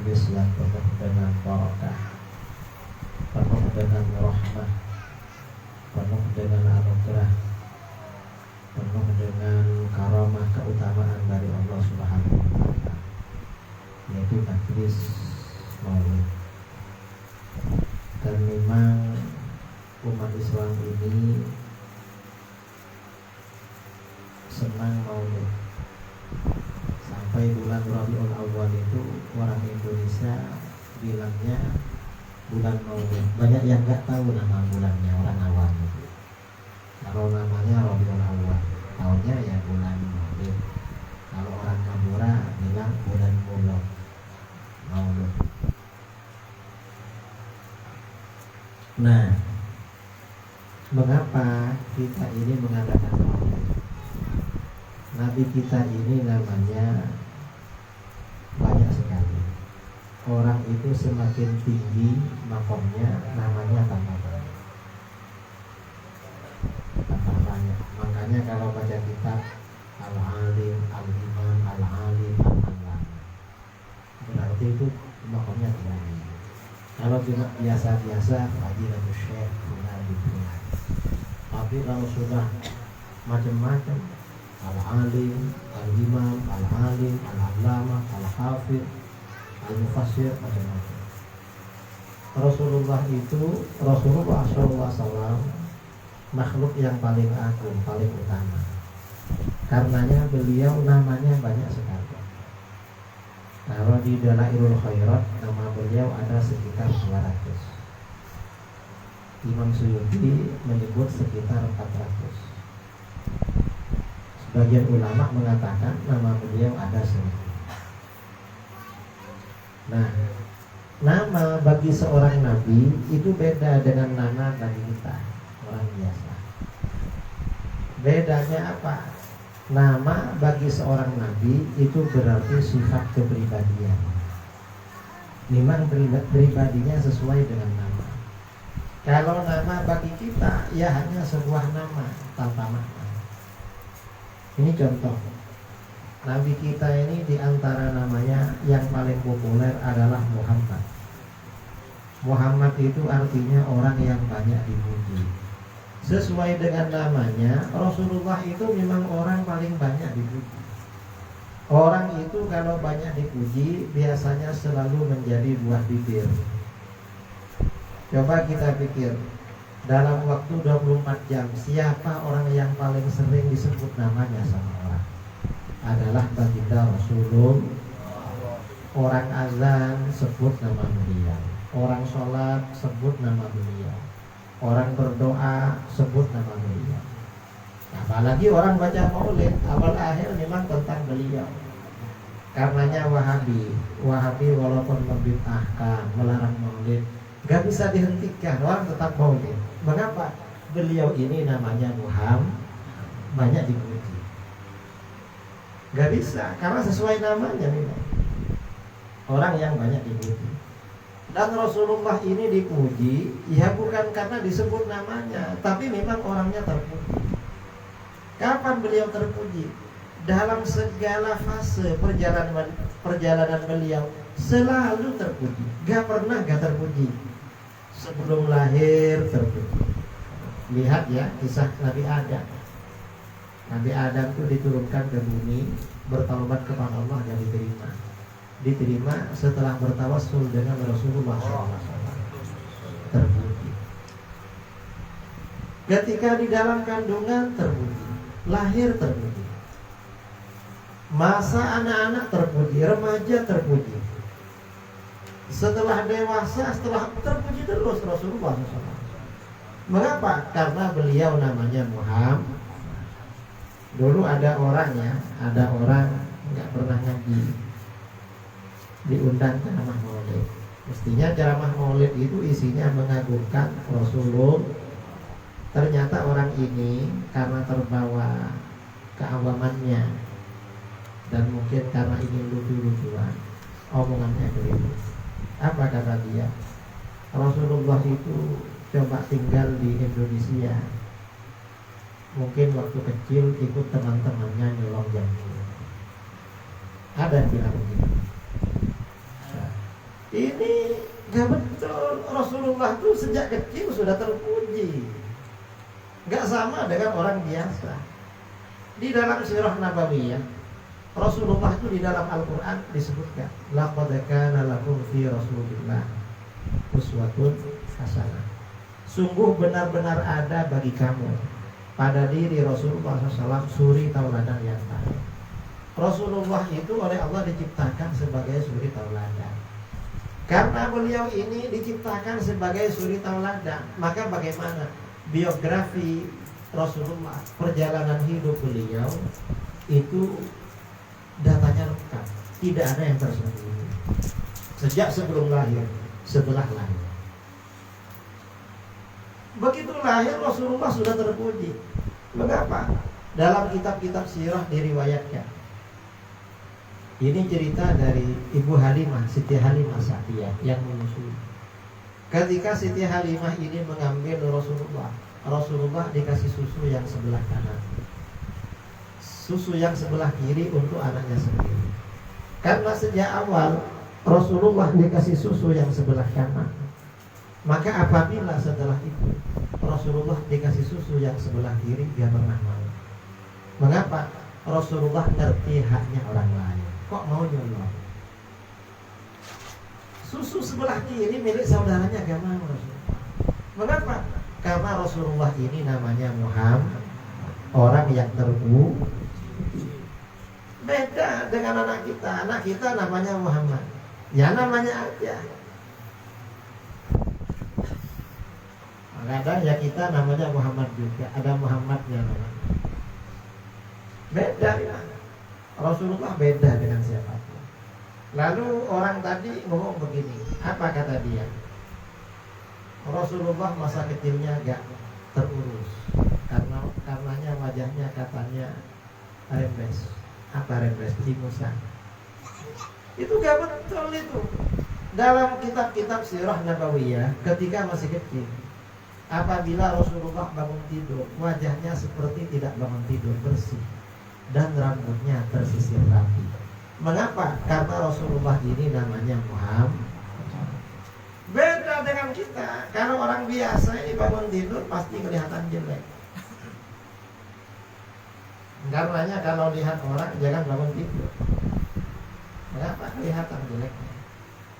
majelis yang penuh dengan barakah, penuh dengan rahmah, penuh dengan anugerah, penuh dengan karamah keutamaan dari Allah Subhanahu wa Ta'ala, yaitu majelis maulid. Dan memang umat Islam ini senang maulid. Sampai bulan Rabiul Awal itu orang Indonesia bilangnya bulan maulid. Banyak yang nggak tahu nama bulannya, orang awam itu. Kalau namanya Rabiul Awal, tahunnya ya bulan maulid. Kalau orang Madura bilang bulan maulid. Nah, mengapa kita ini mengadakan maulid? Nabi kita ini namanya banyak sekali. Orang itu semakin tinggi makomnya, namanya tambah banyak. Makanya kalau baca kitab Al-Alim, Al-Imam, Al-Alim, Al-Alam, berarti itu makomnya tinggi. Kalau cuma biasa-biasa, Fadilatul Syekh, Fadilatul. Tapi kalau sudah macam-macam, Al-Alim, Al-Imam, Al-Alim, Al-Allamah, Al-Hafidh, Al-Mufassir, macam-macam. Rasulullah SAW makhluk yang paling agung, paling utama. Karenanya beliau namanya banyak sekali. Kalau di Dalailul Khairat nama beliau ada sekitar 200. Imam Suyuti menyebut sekitar 400. Sebagian ulama mengatakan nama beliau ada 1000. Nah, nama bagi seorang nabi itu beda dengan nama bagi kita orang biasa. Bedanya apa? Nama bagi seorang nabi itu berarti sifat kepribadian. Memang pribadinya sesuai dengan nama. Kalau nama bagi kita ya hanya sebuah nama tanpa makna. Ini contoh. Nabi kita ini diantara namanya yang paling populer adalah Muhammad. Muhammad itu artinya orang yang banyak dipuji. Sesuai dengan namanya, Rasulullah itu memang orang paling banyak dipuji. Orang itu kalau banyak dipuji biasanya selalu menjadi buah bibir. Coba kita pikir, dalam waktu 24 jam siapa orang yang paling sering disebut namanya sama orang? Adalah baginda Rasulullah. Orang azan sebut nama beliau, orang sholat sebut nama beliau, orang berdoa sebut nama beliau. Apalagi orang baca maulid, awal akhir memang tentang beliau. Karenanya Wahabi walaupun membid'ahkan, melarang maulid, gak bisa dihentikan, orang tetap maulid. Mengapa? Beliau ini namanya Muhammad, banyak dipuji. Gak bisa, karena sesuai namanya memang. Orang yang banyak dipuji. Dan Rasulullah ini dipuji, ya bukan karena disebut namanya, tapi memang orangnya terpuji. Kapan beliau terpuji? Dalam segala fase perjalanan beliau selalu terpuji. Gak pernah gak terpuji. Sebelum lahir terpuji. Lihat ya kisah Nabi Adam. Nabi Adam itu diturunkan ke bumi, bertaubat kepada Allah dan diterima setelah bertawassul dengan Rasulullah SAW. Terpuji. Ketika di dalam kandungan terpuji, lahir terpuji, masa anak-anak terpuji, remaja terpuji, setelah dewasa, setelah terpuji terus Rasulullah SAW. Mengapa? Karena beliau namanya Muhammad. Dulu ada orang nggak pernah ngaji, diundang ceramah maulid. Mestinya ceramah maulid itu isinya mengagungkan Rasulullah. Ternyata orang ini karena terbawa keawamannya dan mungkin karena ingin lucu-lucuan, omongannya begitu. Apa kata dia? Rasulullah itu coba tinggal di Indonesia. Mungkin waktu kecil ikut teman-temannya nyolong jambu. Ada yang bilang begitu. Ini gak betul. Rasulullah itu sejak kecil sudah terpuji. Gak sama dengan orang biasa. Di dalam sirah Nabawiyah, Rasulullah itu di dalam Al-Quran disebutkan, laqad kana lakum fi Rasulillah uswatun hasanah. Sungguh benar-benar ada bagi kamu pada diri Rasulullah SAW suri tauladan yang baik. Rasulullah itu oleh Allah diciptakan sebagai suri tauladan. Karena beliau ini diciptakan sebagai suri tauladan, maka bagaimana biografi Rasulullah, perjalanan hidup beliau itu datanya lengkap, tidak ada yang tersembunyi. Sejak sebelum lahir, setelah lahir. Begitu lahir Rasulullah sudah terpuji. Mengapa? Dalam kitab-kitab sirah diriwayatkan. Ini cerita dari Ibu Halimah, Siti Halimah Sa'diyah yang menyusui. Ketika Siti Halimah ini mengambil Rasulullah, Rasulullah dikasih susu yang sebelah kanan, susu yang sebelah kiri untuk anaknya sendiri. Karena sejak awal Rasulullah dikasih susu yang sebelah kanan, maka apabila setelah itu Rasulullah dikasih susu yang sebelah kiri, dia pernah mau. Mengapa? Rasulullah ngerti haknya orang lain. Kok mau nyolong? Susu sebelah kiri milik saudaranya gak mau Rasulullah. Mengapa? Karena Rasulullah ini namanya Muhammad, orang yang terpuji. Beda dengan anak kita. Anak kita namanya Muhammad, ya namanya aja. Kadang ya kita namanya Muhammad juga, ada Muhammadnya namanya. Beda ya. Rasulullah beda dengan siapapun. Lalu orang tadi ngomong begini, apa kata dia? Rasulullah masa kecilnya gak terurus, karenanya wajahnya katanya rembes. Apa rembes? Cimusan. Itu gak betul itu. Dalam kitab-kitab sirah Nabawiyah, ketika masih kecil, apabila Rasulullah bangun tidur, wajahnya seperti tidak bangun tidur, bersih, dan rambutnya tersisir rapi. Mengapa? Karena Rasulullah ini namanya Muhammad. Beda dengan kita. Karena orang biasa ini bangun tidur pasti kelihatan jelek. Karenanya kalau lihat orang jangan bangun tidur. Mengapa? Kelihatan jeleknya.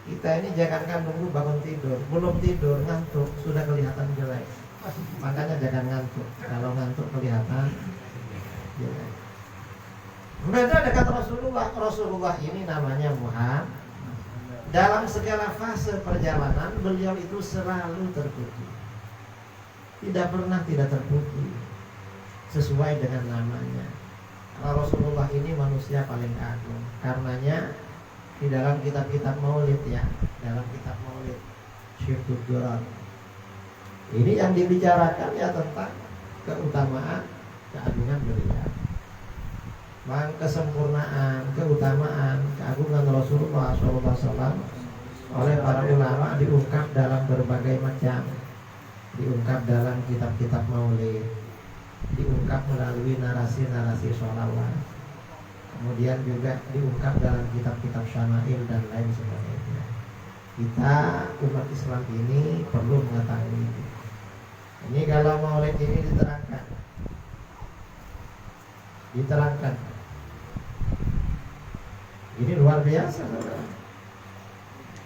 Kita ini jangankan nunggu bangun tidur, belum tidur ngantuk sudah kelihatan jelek. Makanya jangan ngantuk. Kalau ngantuk kelihatan jelek. Beda dengan Rasulullah. Rasulullah ini namanya Muhammad. Dalam segala fase perjalanan beliau itu selalu terpuji. Tidak pernah tidak terpuji, sesuai dengan namanya. Rasulullah ini manusia paling agung. Karenanya di dalam kitab-kitab Maulid ya, dalam kitab Maulid Syirkul Durar, ini yang dibicarakan ya tentang keutamaan, keagungan beliau. Kesempurnaan, keutamaan, keagungan Rasulullah SAW oleh para ulama diungkap dalam berbagai macam, diungkap dalam kitab-kitab Maulid, diungkap melalui narasi-narasi sholawat, kemudian juga diungkap dalam kitab-kitab syama'il dan lain sebagainya. Kita umat Islam ini perlu mengetahui ini. Kalau Maulid ini diterangkan, ini luar biasa, saudara.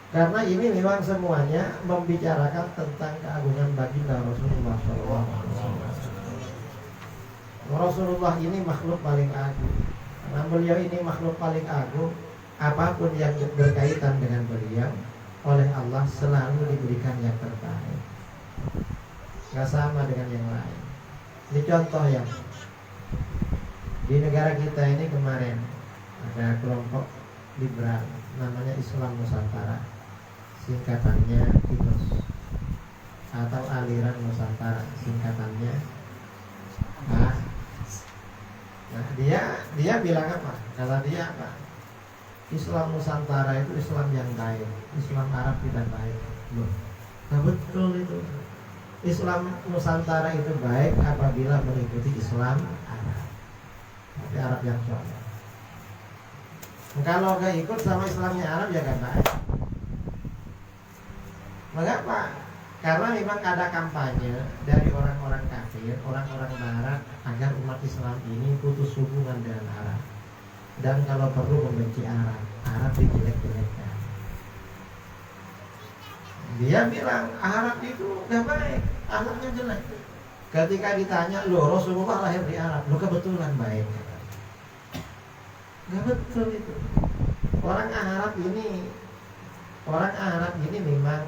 Karena ini memang semuanya membicarakan tentang keagungan baginda Rasulullah SAW. Rasulullah ini makhluk paling agung. Karena beliau ini makhluk paling agung, apapun yang berkaitan dengan beliau oleh Allah selalu diberikan yang terbaik. Gak sama dengan yang lain. Ini contoh yang di negara kita ini kemarin ada kelompok liberal namanya Islam Nusantara, singkatannya INUS, atau Aliran Nusantara, singkatannya A. Nah dia bilang apa? Kata dia apa? Islam Nusantara itu Islam yang baik, Islam Arab tidak baik. Loh, nah betul itu. Islam Nusantara itu baik apabila mengikuti Islam Arab, tapi Arab yang soleh. Kalau gak ikut sama Islamnya Arab ya gak baik. Mengapa? Karena memang ada kampanye dari orang-orang kafir, orang-orang barat, agar umat Islam ini putus hubungan dengan Arab. Dan kalau perlu membenci Arab, Arab dijelek-jelekkan. Dia bilang Arab itu gak baik, akhlaknya jelek. Ketika ditanya, loh Rasulullah lahir di Arab, loh kebetulan baik. Gak betul itu. Orang Arab ini memang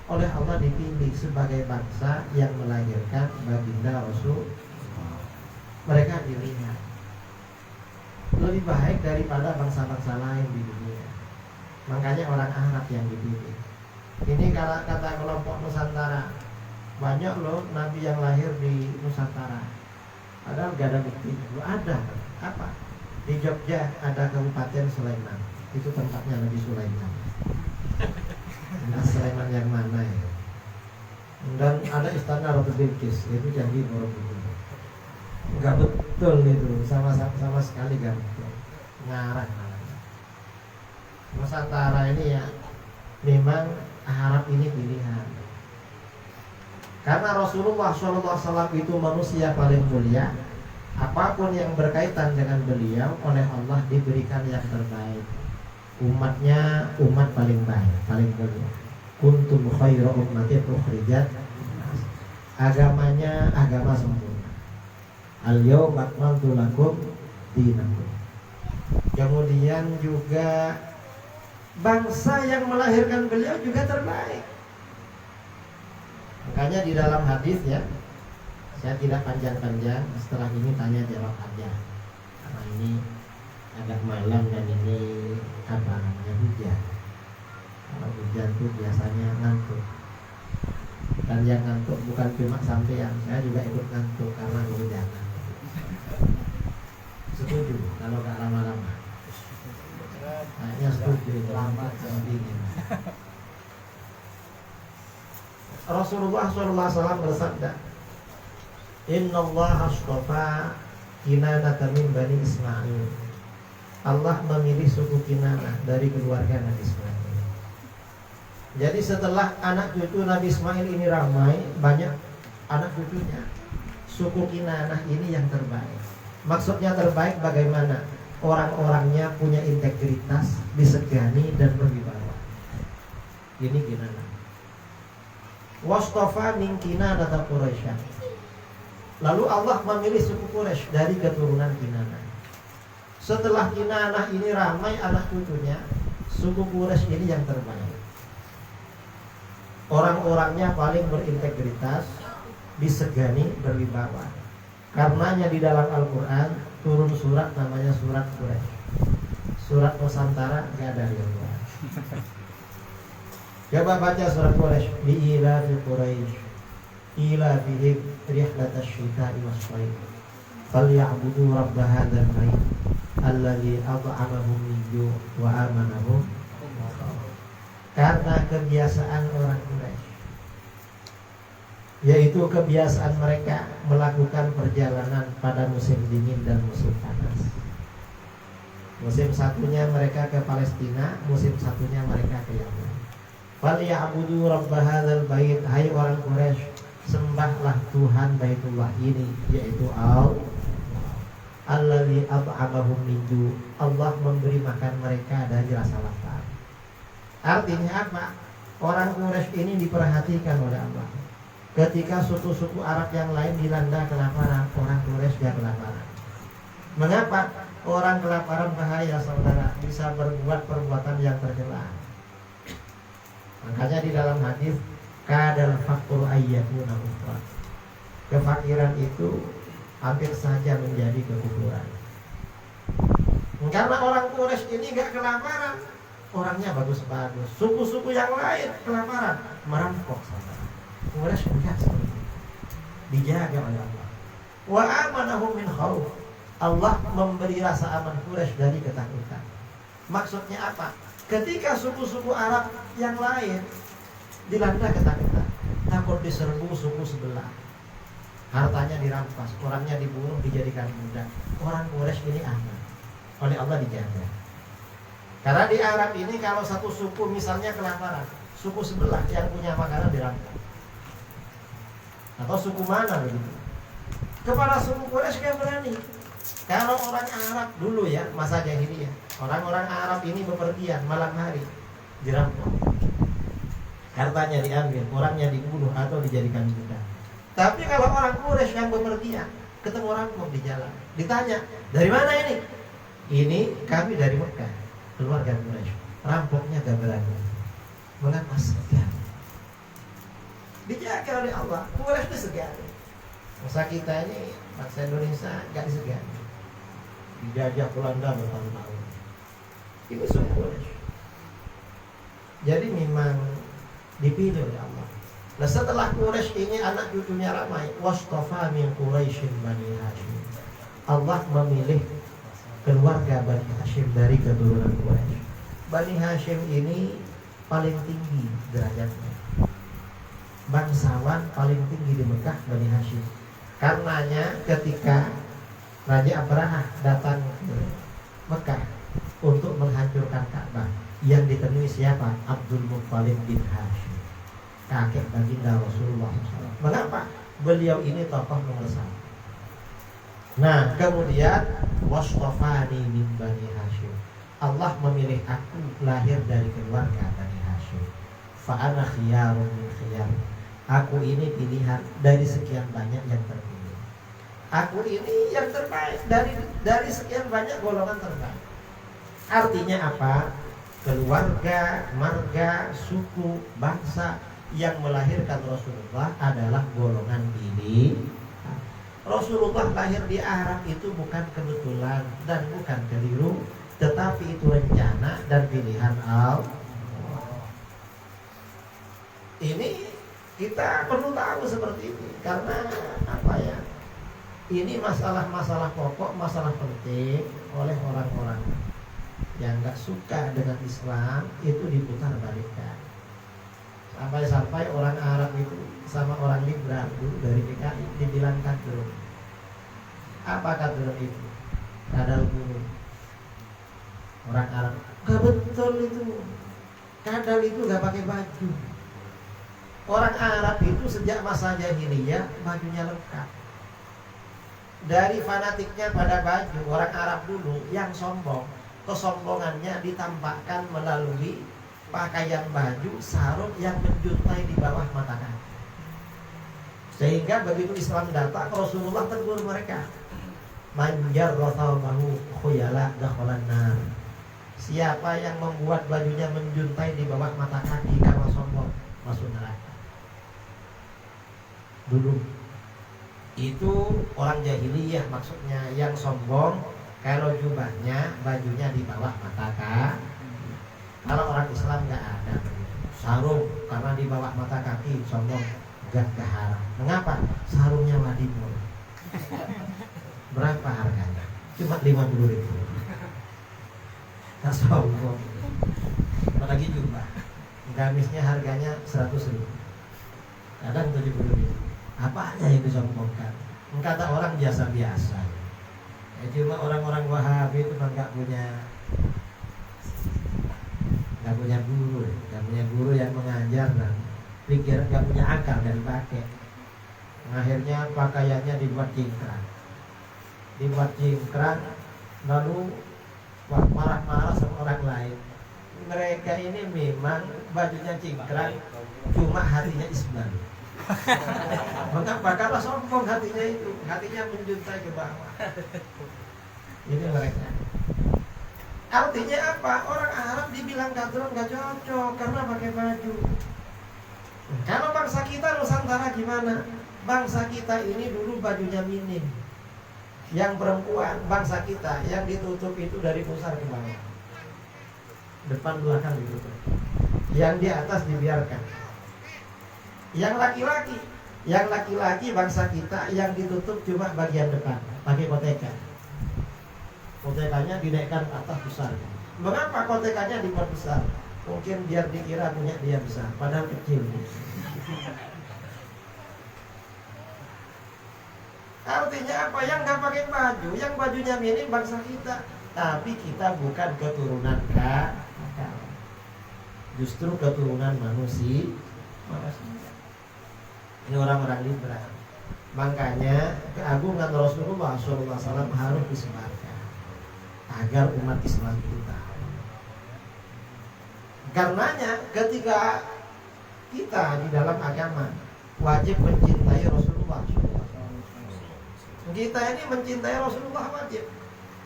oleh Allah dipilih sebagai bangsa yang melahirkan baginda Rasul. Mereka dilihat lebih baik daripada bangsa-bangsa lain di dunia. Makanya orang Arab yang dipilih. Ini kalau kata kelompok Nusantara, banyak loh nabi yang lahir di Nusantara. Padahal gak ada bukti. Ada. Apa? Di Jogja ada Kabupaten Sulaiman. Itu tempatnya Nabi Sulaiman. Nah, Sulaiman yang mana ya? Dan ada istana Ratu Bilqis, itu Candi Borobudur. Enggak betul itu, sama sekali enggak betul. Ngarang. Nusantara ini ya memang Arab ini pilihan. Karena Rasulullah SAW itu manusia paling mulia. Apapun yang berkaitan dengan beliau oleh Allah diberikan yang terbaik. Umatnya umat paling baik, paling mulia. Kuntum khairu ummatin ukhrijat. Agamanya agama sempurna. Al-yawma akmaltu lakum dinakum. Kemudian juga bangsa yang melahirkan beliau juga terbaik. Makanya di dalam hadis ya, saya tidak panjang-panjang, setelah ini tanya jawab aja. Karena ini agak malam dan ini apa namanya hujan. Kalau hujan tuh biasanya ngantuk. Dan yang ngantuk bukan cuma sampean, saya juga ikut ngantuk karena kehujanan. Setuju kalau gak lama-lama. Kayaknya setuju, lambat sama dingin. Rasulullah SAW bersabda, Inna Allah astafa Kinanata min Bani Ismail. Allah memilih suku Kinanah dari keluarga Nabi Ismail. Jadi setelah anak cucu Nabi Ismail ini ramai, banyak anak cucunya, suku Kinanah ini yang terbaik. Maksudnya terbaik bagaimana? Orang-orangnya punya integritas, disegani dan berwibawa. Ini Kinanah. Wastafa min Kinanata Quraisy. Lalu Allah memilih suku Quraisy dari keturunan Kinanah. Setelah Kinanah ini ramai anak cucunya, suku Quraisy ini yang terbaik. Orang-orangnya paling berintegritas, disegani, berwibawa. Karenanya di dalam Al-Quran turun surat namanya surat Quraisy. Surat Nusantara gak ada di Al-Quran. Coba baca surat Quraisy. Bi'ilafi Quraisy ilafihim rihlatash syita'i was-shayb falya'budu rabb hadzal bait alladzi at'amahum min ju' wa amanahum. Karena kebiasaan orang Quraisy, yaitu kebiasaan mereka melakukan perjalanan pada musim dingin dan musim panas. Musim satunya mereka ke Palestina, musim satunya mereka ke Yaman. Falyabudu rabb hadzal bait, hai orang Quraisy, sembahlah Tuhan Baitullah ini, yaitu Allah. Allazi at'amahum min ju', Allah memberi makan mereka dari rasa lapar. Artinya apa? Orang Quraisy ini diperhatikan oleh Allah. Ketika suku-suku Arab yang lain dilanda kelaparan, orang Quraisy dia kelaparan. Mengapa? Orang kelaparan bahaya saudara, bisa berbuat perbuatan yang tercela. Makanya di dalam hadis kadal faqru ayyakuna kufran. Kefakiran itu hampir saja menjadi kekufuran. Karena orang Quraisy ini gak kelaparan, orangnya bagus-bagus. Suku-suku yang lain kelaparan, merampok saudara. Quraisy enggak seperti itu. Dijaga oleh Allah. Wa amanahum min khauf. Allah memberi rasa aman Quraisy dari ketakutan. Maksudnya apa? Ketika suku-suku Arab yang lain dilanda ketakutan, takut diserbu suku sebelah, hartanya dirampas, orangnya dibunuh, dijadikan budak, orang Quraisy ini aman, oleh Allah dijaga. Karena di Arab ini kalau satu suku misalnya kelaparan, suku sebelah yang punya makanan dirampok. Atau suku mana begitu? Kepala suku Quraisy gak berani. Kalau orang Arab dulu ya, masa jahiliyah, orang-orang Arab ini bepergian malam hari, dirampok, hartanya diambil, orangnya dibunuh atau dijadikan budak. Tapi kalau orang Quraisy yang bepergian, ketemu rampok di jalan, ditanya, dari mana ini? Ini kami dari Mekah, keluarga Quraisy. Rampoknya gak berani. Mengapa segan? Dijaga oleh Allah. Quraisy itu segan. Masa kita ini bangsa Indonesia gak disegan. Dijajah Belanda bertahun-tahun. Ini suku Quraisy. Jadi memang dipilih oleh Allah. Nah setelah Quraisy ini anak cucunya ramai, wastofa min Quraisyin Bani Hashim. Allah memilih keluarga Bani Hashim dari keturunan Quraisy. Bani Hashim ini paling tinggi derajatnya. Bangsawan paling tinggi di Mekah Bani Hashim. Karenanya ketika Raja Abraha datang ke Mekah untuk menghancurkan Ka'bah, yang ditemui siapa? Abdul Muttalib bin Hashim, kakek baginda Rasulullah SAW. Mengapa? Beliau ini tokoh nomor 1. Nah, kemudian wastafani min Bani Hashim. Allah memilih aku lahir dari keluarga Bani Hashim. Fa ana khiyarun min khiyar. Aku ini pilihan dari sekian banyak yang terpilih. Aku ini yang terbaik dari sekian banyak golongan terbaik. Artinya apa? Keluarga, marga, suku, bangsa yang melahirkan Rasulullah adalah golongan pilih. Rasulullah lahir di Arab itu bukan kebetulan dan bukan keliru, tetapi itu rencana dan pilihan Allah. Ini kita perlu tahu seperti ini karena apa ya? Ini masalah-masalah pokok, masalah penting oleh orang-orang yang gak suka dengan Islam itu diputar balikkan. Sampai-sampai orang Arab itu sama orang liberal dulu dari PKI dibilang kadrun. Apa kadrun itu? Kadal guru. Orang Arab gak betul itu. Kadal itu gak pakai baju. Orang Arab itu sejak masa jahiliyah bajunya lengkap. Dari fanatiknya pada baju, orang Arab dulu yang sombong, kesombongannya ditampakkan melalui pakaian baju sarung yang menjuntai di bawah mata kaki. Sehingga begitu Islam datang, Rasulullah tegur mereka, manjar rothabahu khuyala dakhalan nar. Siapa yang membuat bajunya menjuntai di bawah mata kaki karena sombong, masuk neraka. Dulu itu orang jahiliyah, maksudnya yang sombong kalau jubahnya bajunya di bawah mata kaki. Kalau orang Islam nggak ada sarung karena di bawah mata kaki, sombong, gak haram. Mengapa? Sarungnya wadimul. Berapa harganya? Cuma 50.000. Nggak sombong. Apalagi jubah, gamisnya harganya 100.000, kadang 70.000. Apanya yang disombongkan? Kata orang biasa-biasa. Ya, cuma orang-orang Wahabi itu nggak punya guru yang mengajar dan pikir, nggak punya akal dan dipakai. Akhirnya pakaiannya dibuat cingkrang, lalu marah-marah sama orang lain. Mereka ini memang bajunya cingkrang, cuma hatinya Islam. Mengapa? Karena sombong hatinya itu, hatinya menjuntai ke bawah. Ini mereka. Artinya apa? Orang Arab dibilang kadrun gak cocok karena pakai baju. Kalau bangsa kita Nusantara gimana? Bangsa kita ini dulu bajunya minim. Yang perempuan bangsa kita yang ditutup itu dari pusar ke bawah, depan belakang ditutup. Yang di atas dibiarkan. Yang laki-laki bangsa kita yang ditutup cuma bagian depan, pakai koteka. Kotekanya dinaikkan ke atas besar. Mengapa kotekanya dibuat besar? Mungkin biar dikira punya dia besar, padahal kecil. Artinya apa? Yang nggak pakai baju, yang bajunya minim bangsa kita, tapi kita bukan keturunan kakak. justru keturunan manusia. Ini orang-orang liberal. Makanya keagungan Rasulullah SAW harus disebarkan agar umat Islam itu tahu. Karenanya ketika kita di dalam agama wajib mencintai Rasulullah. Kita ini mencintai Rasulullah wajib.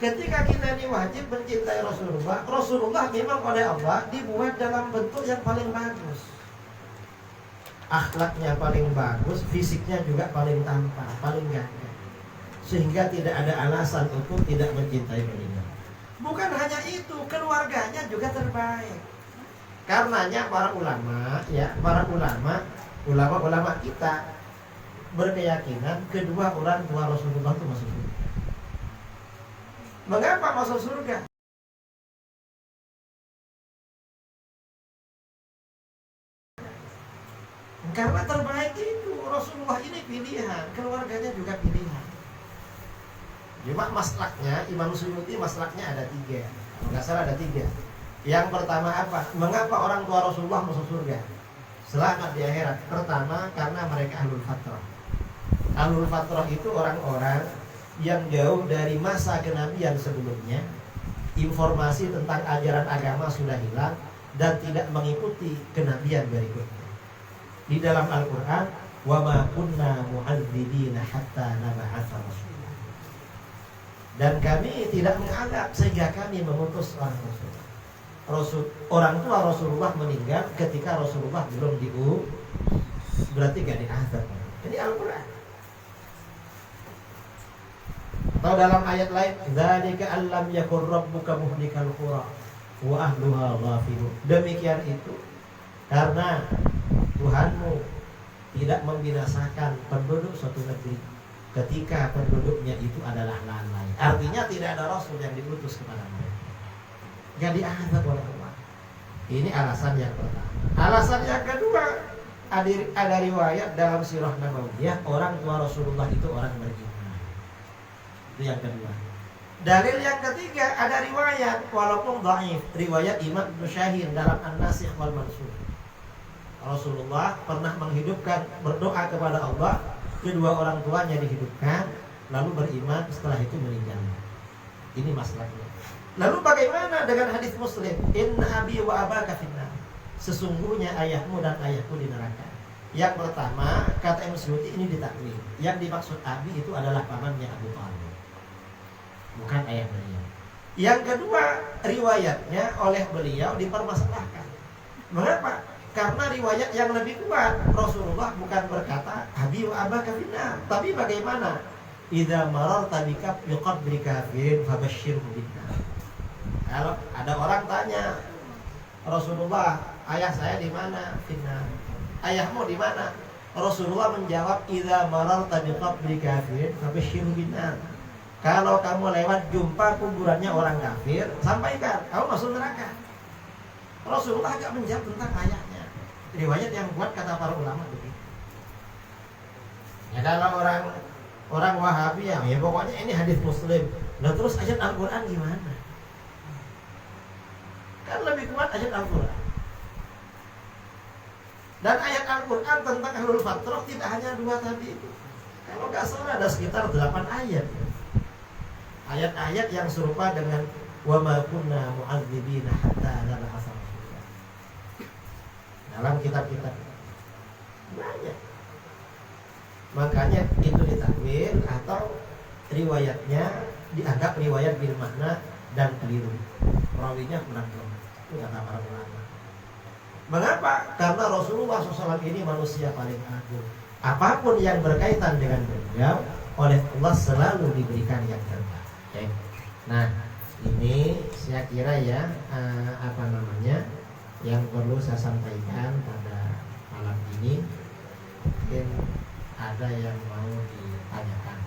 Ketika kita ini wajib mencintai Rasulullah, Rasulullah memang oleh Allah dibuat dalam bentuk yang paling bagus. Akhlaknya paling bagus, fisiknya juga paling tampan, paling gagah. Sehingga tidak ada alasan untuk tidak mencintai beliau. Bukan hanya itu, keluarganya juga terbaik. Karenanya para ulama kita berkeyakinan kedua orang tua Rasulullah itu masuk surga. Mengapa masuk surga? Karena terbaik itu Rasulullah ini pilihan, keluarganya juga pilihan. Cuma maslaknya Imam Suyuti maslaknya ada 3. Nggak salah ada 3. Yang pertama apa? Mengapa orang tua Rasulullah masuk surga? Selamat di akhirat. Pertama karena mereka ahlul fatrah. Ahlul fatrah itu orang-orang yang jauh dari masa kenabian sebelumnya. Informasi tentang ajaran agama sudah hilang dan tidak mengikuti kenabian berikutnya. Di dalam Al-Quran, wa ma kunna mu'adzibina hatta nab'atsa rasula. Dan kami tidak mengadab sehingga kami mengutus orang Rasul. Orang tua Rasulullah meninggal ketika Rasulullah belum berarti gak diazab. Ini Al-Quran. Atau dalam ayat lain, dzalika allam yakun rabbuka muhlikal qura wa ahluha ghafilun. Demikian itu karena Tuhanmu tidak membinasakan penduduk suatu negeri ketika penduduknya itu adalah lalai. Artinya tidak ada Rasul yang diutus kepada mereka. Gak diazab oleh Allah. Ini alasan yang pertama. Alasan yang kedua, ada riwayat dalam sirah Nabawiyah orang tua Rasulullah itu orang beriman. Itu yang kedua. Dalil yang ketiga ada riwayat walaupun dhaif, riwayat Imam Ibnu Syahir dalam An-Nasikh wal Mansukh. Rasulullah pernah menghidupkan, berdoa kepada Allah, kedua orang tuanya dihidupkan, lalu beriman, setelah itu meninggal. Ini masalahnya. Lalu bagaimana dengan hadis Muslim? Inna abi wa abaka finnar. Sesungguhnya ayahmu dan ayahku di neraka. Yang pertama, kata Imam Suyuti ini ditakwil. Yang dimaksud abi itu adalah pamannya Abu Thalib, bukan ayah beliau. Yang kedua, riwayatnya oleh beliau dipermasalahkan. Mengapa? Karena riwayat yang lebih kuat, Rasulullah bukan berkata abi wa abaka finnar, tapi bagaimana? Idza mararta bika biqabri kafirin fabashshirhu binnar. Kalau ada orang tanya, Rasulullah, ayah saya di mana? Finnar. Ayahmu di mana? Rasulullah menjawab, idza mararta biqabri kafirin fabashshirhu binnar. Kalau kamu lewat jumpa kuburannya orang kafir, sampaikan kamu masuk neraka. Rasulullah agak menjawab tentang ayahnya. Riwayat yang kuat kata para ulama begitu. Ya kalau orang Wahabi ya pokoknya ini hadis Muslim. Nah terus ayat Al-Quran gimana? Kan lebih kuat ayat Al-Quran. Dan ayat Al-Quran tentang ahlul fatrah tidak hanya 2 tadi itu. Kalau nggak salah ada sekitar 8 ayat. Ayat-ayat yang serupa dengan wa ma kunna mu'adzibina hatta nab'atsa rasula. Dalam kitab-kitab banyak. Makanya itu ditakwil atau riwayatnya dianggap riwayat bil makna dan keliru. Rawinya kurang jelas. Itu kata para ulama. Mengapa? Karena Rasulullah SAW ini manusia paling agung. Apapun yang berkaitan dengan beliau oleh Allah selalu diberikan yang terbaik. Nah, ini saya kira ya yang perlu saya sampaikan pada malam ini. Mungkin ada yang mau ditanyakan.